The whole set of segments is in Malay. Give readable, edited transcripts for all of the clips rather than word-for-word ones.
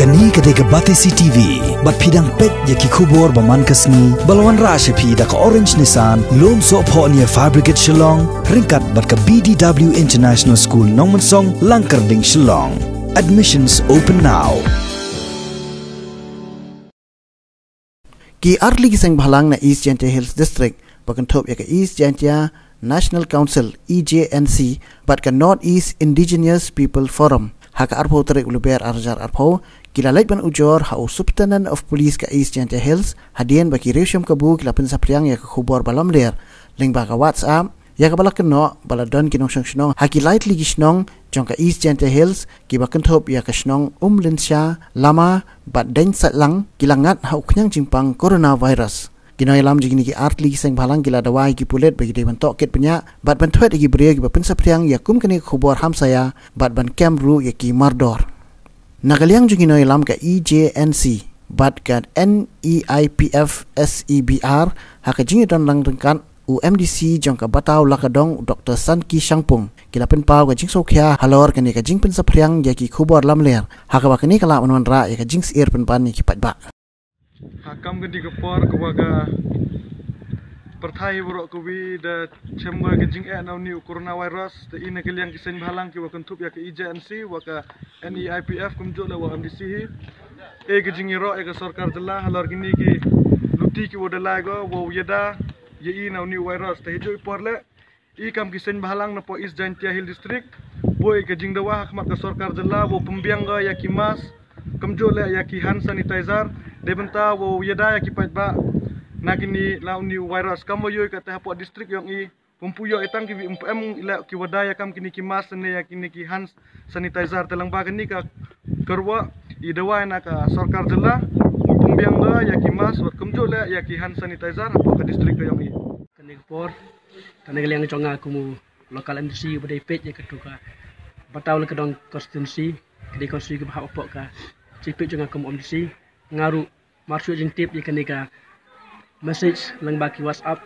Kani kadega Batisi TV, bat pidang pet yaki kubor baman kasni, balwan rasha pida ka Orange Nissan, lom so po niya Fabricate Shnong, ringkat bat ka BDW International School Nongmansong, Langkarding Shnong. Admissions open now. Ki arli gisang bahalang na East Jantia Hills District, bakantop yaka East Jantia National Council EJNC, bat ka Northeast Indigenous People Forum. Haka arpo tarik uluber arjar arpo, kila laitban ujor hau Subtenant of Police ka East Jantia Hills, hadian baki Riewshimkabu kila pensapriang yaka khubor balam ler, ling baka WhatsApp, yaka balak keno baladon kinong Shnong, haki light ligi Shnong, jong ka East Jantia Hills, ki bakantop yaka Shnong linsya, lama, bat dain satlang, kila ngat hau kenyang jimpang coronavirus. Kinoy lam jigini ki art ligi sang balang kila dawai ki pulet bagi dewan tok ket penya bat ban thuet ki bria ki bapen sapriang ya kum kini khubor Hamsaïa bat ban kamru ya ki mardor nagaliang jiginoy lam ka EJNC bat ka NEIPF SEBR haka jingi don lang rengkan UMDC jong ka bataw lakadong Dr. Sanki Shangpung kila pen pau ka jing sokhya halor kani ka jing pen sapriang ya ki khubor lam ler haka bakani kala manwan ra ya ka jing sir pen pan ni ki Paidbah Hakam gedi kepor kewaga perthai borok kuwi da chemba gejing now new coronavirus the ina kaliang kisen balang ki wakan thup ya ke EJNC waka NEIPF kumjo la wa MDC hi e gejing ro e ka sarkar dalla halar gini ki luti ki wodala go wo yeda ye now new virus te hijo porle I kam kisen balang na po East Jantia Hill District boy gejing dawa hakmat ka sarkar dalla wo pembiang ga ya ki mas kumjo la ya ki hand sanitizer Debenta wo yeda ya ki Paidbah nagini lau new virus kam yo ka ta po district yang I pumpuyo itang ki UMPM ila ki wadaya kam kini ki mas ne ya kini ki hand sanitizer telang bagan ni ka kerwa I dawa na ka sarkar dela pumbiang da ya ki mas wat kumjo la ya ki hand sanitizer po ka district yang I kani por kani yang jonga kumu local MDC badai page ya ketuka bataw le kedong constituency kedi konstitusi ke bahap opok ka cipik jonga kumu MDC ngaru marsuk jeng tip di kenika message lang baki WhatsApp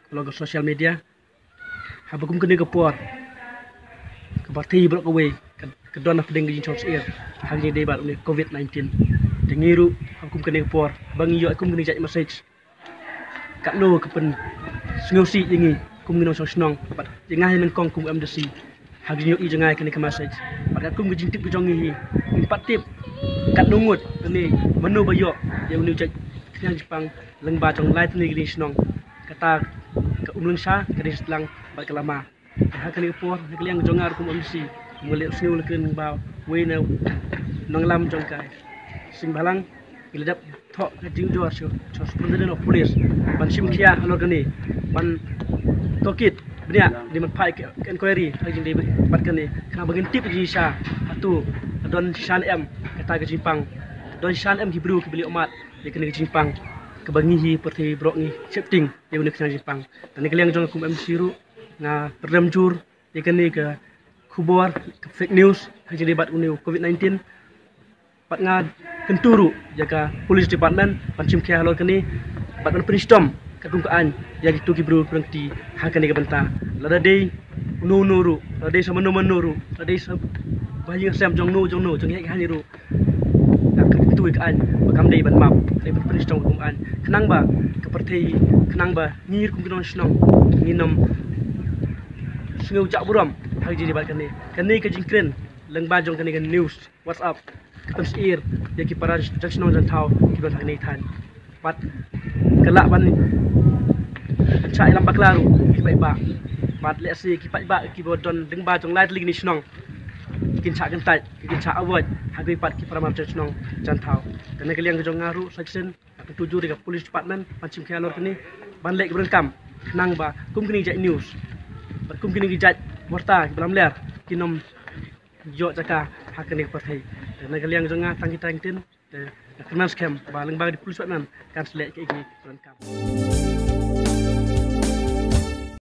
logo social media habakum kenika por ke parti brok away ke don of deng jing chos ear hangi debat ni COVID-19 dengiru habakum kenika por bang yo akum kenika message kat no ke pen sngosi jingi kum ngino Shnong pat jengai men kong kum MDC hagi yo I jengai kenika message pat akum jing tip jongi empat tip kat nungut ni menu bayo yang ni cek yang Jepang lengba jong light ni gini Shnong kata ke linsya ke selang bat kelama ha kali por ni yang jongar kum MDC mulai sniu lekin ba we na nong lam jong kai sing balang ilap thok jing jo so Superintendent of Police ban simkhia halor gani ban tokit bnia di man pai inquiry hajing di bat kani kana bagin tip ji sha atu don shan em kata ke Jepang don shan em Hebrew ke beli umat dia kena ke Jepang ke bangi perti brok ni shifting dia kena ke Jepang dan kalian jong kum MC ru nga perdamjur dia kena ke khubor ke fake news hajing debat uni COVID-19 pat nga kenturu jaga police department pancim kia halor kini pat ban penistom kagungkaan yang itu Hebrew berhenti hakan ke benta lada dei ru lada dei sama ru lada dei bayi sem jong no jong hek hani ru tu ikan bakam dei ban map dei ban penis jong kuman kenang ba ke partai kenang ba ngir kum kinon Shnong nginom sngeu cak buram haji di balkan ni ke jingkren leng ba jong kani news WhatsApp ke pensir ya ki para Shnong dan tau ki ban ni than pat kelak ban cak ilam baklaru ki Paidbah pat le si ki Paidbah ki bodon deng ba jong light ling ni Shnong kin cak gentai kin cak awat hagi pat ki para marcha Shnong jantau kena kaliang ke jong ngaru section ke tuju dekat police department pancim ke alor kini ban lek berengkam kenang ba kum kini jat news kum kini jat warta ki balam ler kinom jo jaka hakani partai kena kaliang jong ngatang kita tin kenal scam ba leng ba di police department kan selek ke berengkam